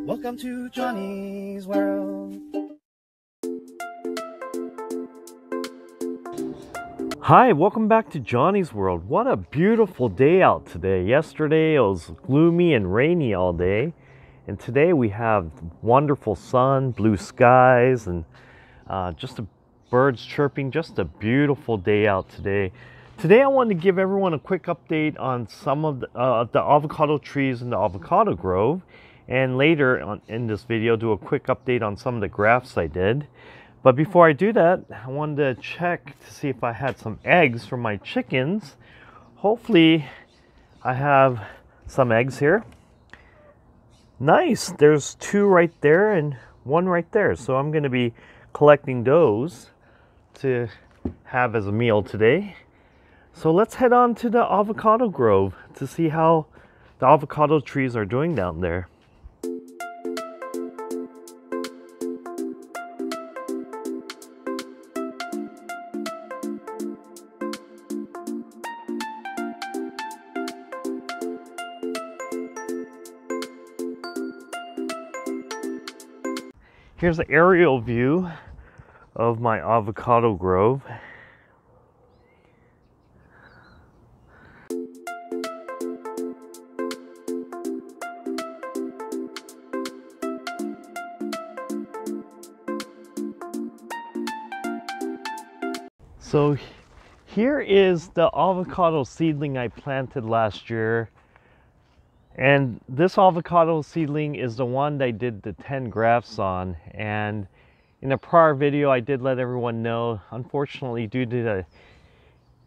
Welcome to Johnny's World. Hi, welcome back to Johnny's World. What a beautiful day out today. Yesterday it was gloomy and rainy all day, and today we have wonderful sun, blue skies, and just birds chirping. Just a beautiful day out today. Today I wanted to give everyone a quick update on some of the avocado trees in the avocado grove, and later in this video do a quick update on some of the grafts I did. But before I do that, I wanted to check to see if I had some eggs for my chickens. Hopefully I have some eggs here. Nice, there's 2 right there and 1 right there. So I'm gonna be collecting those to have as a meal today. So let's head on to the avocado grove to see how the avocado trees are doing down there. Here's an aerial view of my avocado grove. So here is the avocado seedling I planted last year. And this avocado seedling is the one that I did the 10 grafts on. And in a prior video, I did let everyone know, unfortunately, due to the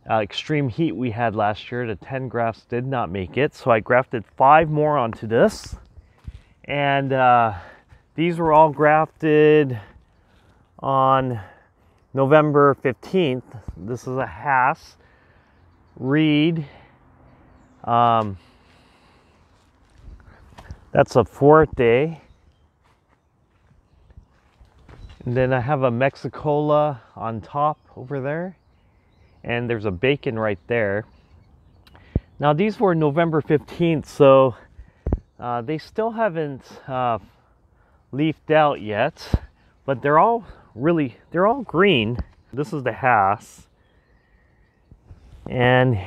extreme heat we had last year, the 10 grafts did not make it. So I grafted 5 more onto this. And these were all grafted on November 15th. This is a Hass reed. That's a Forte. And then I have a Mexicola on top over there. And there's a bacon right there. Now these were November 15th, so they still haven't leafed out yet, but they're all green. This is the Hass. And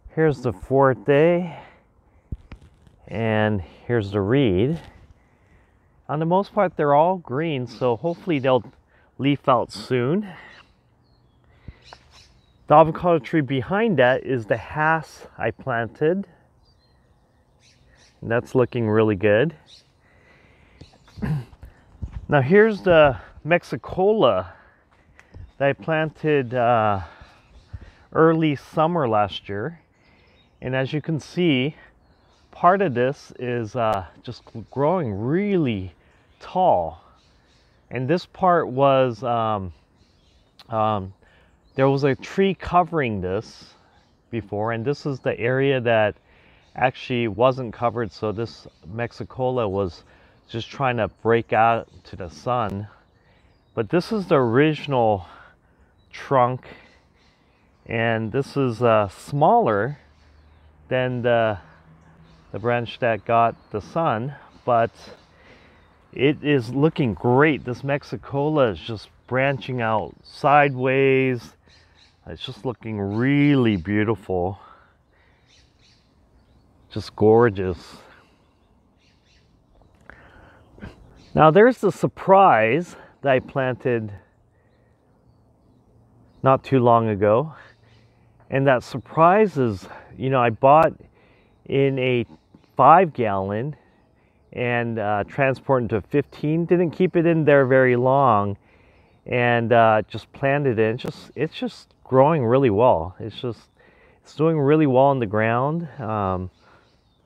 here's the Forte. And here's the reed. On the most part, they're all green, so hopefully they'll leaf out soon. The avocado tree behind that is the Hass I planted. And that's looking really good. Now here's the Mexicola that I planted early summer last year. And as you can see, part of this is just growing really tall. And this part was, there was a tree covering this before, and this is the area that actually wasn't covered, so this Mexicola was just trying to break out to the sun. But this is the original trunk, and this is smaller than the branch that got the sun, but it is looking great. This Mexicola is just branching out sideways. It's just looking really beautiful. Just gorgeous. Now there's the surprise that I planted not too long ago. And that surprise is, I bought in a 5-gallon and transported to 15. Didn't keep it in there very long, and just planted it. It's just growing really well. It's doing really well in the ground.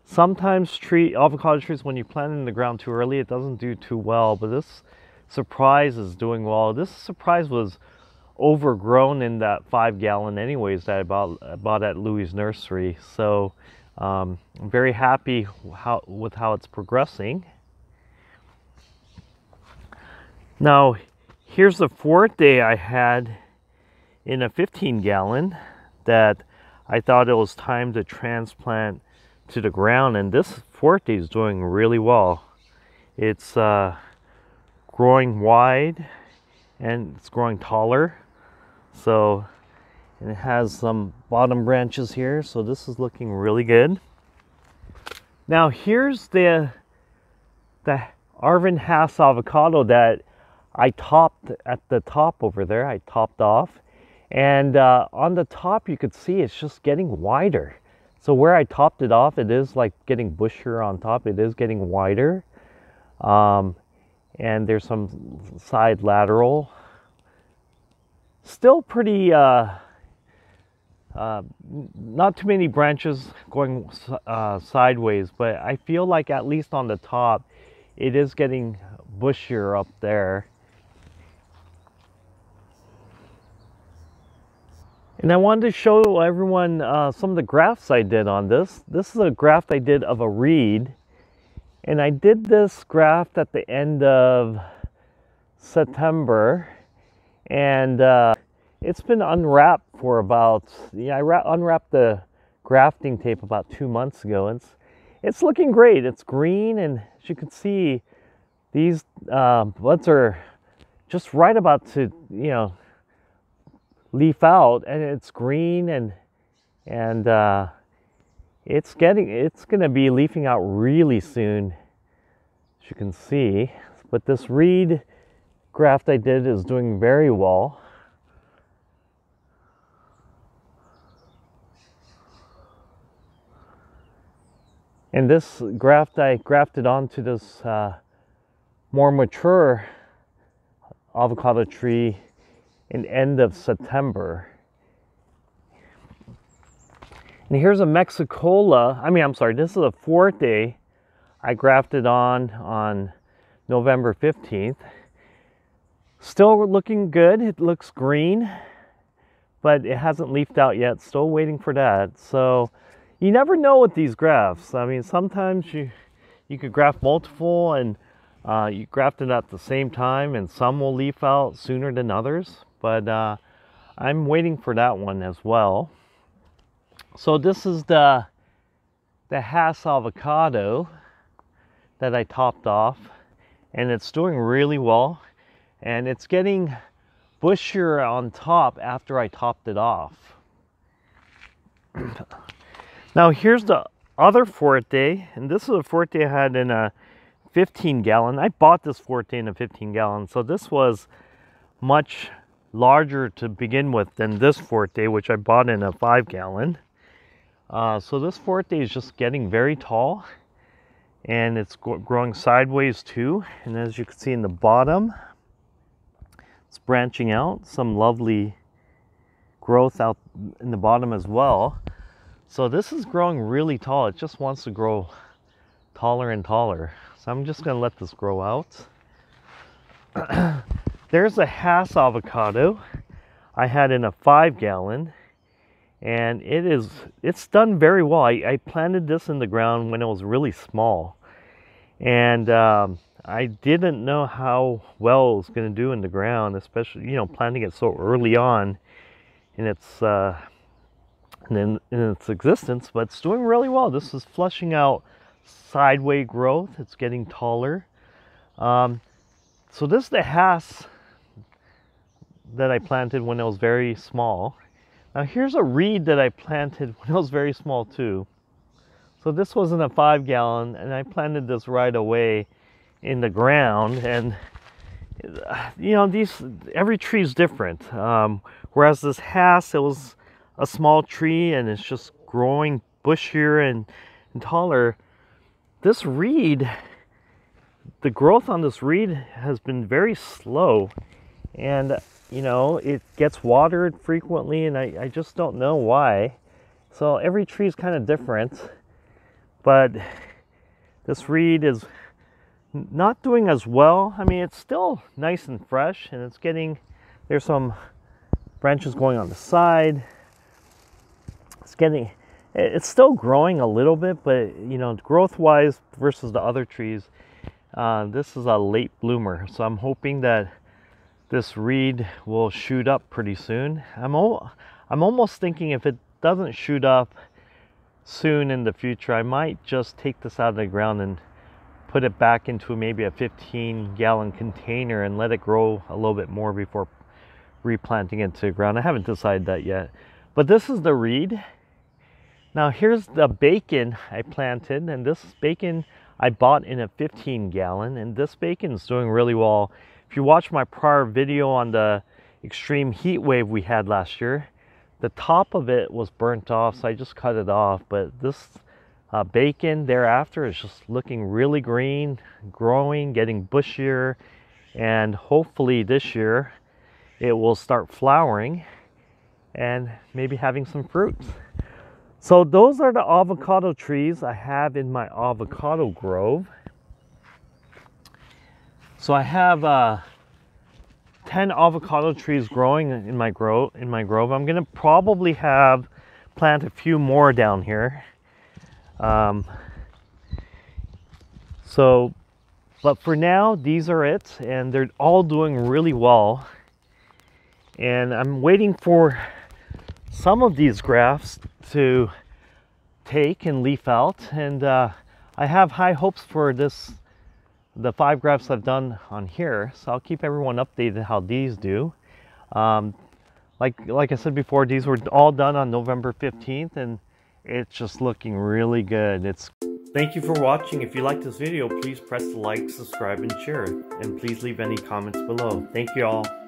Sometimes avocado trees, when you plant it in the ground too early, it doesn't do too well. But this surprise is doing well. This surprise was overgrown in that 5-gallon anyways that I bought at Louis' nursery. So I'm very happy with how it's progressing. Now here's the Forte I had in a 15-gallon that I thought it was time to transplant to the ground, and this Forte is doing really well. It's growing wide and it's growing taller. So, and it has some bottom branches here. So this is looking really good. Now here's the Arvin Hass avocado that I topped at the top over there. I topped off, and on the top you could see it's just getting wider. So where I topped it off, it is like getting bushier on top. It is getting wider, and there's some side lateral. Still pretty, not too many branches going sideways, but I feel like at least on the top, it is getting bushier up there. And I wanted to show everyone some of the grafts I did on this. This is a graft I did of a reed. And I did this graft at the end of September. And it's been unwrapped for about, I unwrapped the grafting tape about 2 months ago. It's looking great. It's green, and as you can see, these buds are just right about to, leaf out, and it's green, and it's gonna be leafing out really soon, as you can see. But this reed graft I did is doing very well. And this graft I grafted onto this more mature avocado tree in end of September. And here's a Mexicola. I'm sorry, this is a Forte I grafted on November 15th. Still looking good. It looks green, but it hasn't leafed out yet. Still waiting for that. So you never know with these grafts. Sometimes you could graft multiple, and you graft it at the same time, and some will leaf out sooner than others. But I'm waiting for that one as well. So this is the Hass avocado that I topped off, and it's doing really well, and it's getting bushier on top after I topped it off. Now here's the other Forte, and this is a Forte I had in a 15 gallon. I bought this Forte in a 15 gallon, so this was much larger to begin with than this Forte, which I bought in a 5 gallon. So this Forte is just getting very tall, and it's growing sideways too. And as you can see in the bottom, it's branching out. Some lovely growth out in the bottom as well. So this is growing really tall. It just wants to grow taller and taller. So I'm just going to let this grow out. There's a Hass avocado I had in a 5 gallon, and it's done very well. I planted this in the ground when it was really small, and I didn't know how well it was going to do in the ground, especially planting it so early on in its in its existence. But it's doing really well. This is flushing out sideways growth. It's getting taller. So this is the Hass that I planted when it was very small. Now here's a reed that I planted when it was very small too. So this was in a 5 gallon, and I planted this right away in the ground. And every tree is different. Whereas this Hass, it was a small tree, and it's just growing bushier and taller. This reed, the growth on this reed has been very slow, and it gets watered frequently, and I just don't know why. So every tree is kind of different, but this reed is not doing as well. It's still nice and fresh, and there's some branches going on the side. It's still growing a little bit, but growth wise versus the other trees, this is a late bloomer. So I'm hoping that this reed will shoot up pretty soon. I'm almost thinking if it doesn't shoot up soon in the future, I might just take this out of the ground and put it back into maybe a 15-gallon container and let it grow a little bit more before replanting it to the ground. I haven't decided that yet. But this is the reed. Now here's the bacon I planted, and this bacon I bought in a 15-gallon, and this bacon is doing really well. If you watch my prior video on the extreme heat wave we had last year, the top of it was burnt off, so I just cut it off. But this bacon thereafter is just looking really green, growing, getting bushier, and hopefully this year it will start flowering and maybe having some fruits. So those are the avocado trees I have in my avocado grove. So I have 10 avocado trees growing in my grove. I'm gonna probably plant a few more down here. But for now, these are it, and they're all doing really well. And I'm waiting for some of these grafts to take and leaf out, and I have high hopes for the 5 grafts I've done on here, so I'll keep everyone updated how these do. Like I said before, these were all done on November 15th, and it's just looking really good. Thank you for watching. If you liked this video, please press the like, subscribe, and share, and please leave any comments below. Thank you all.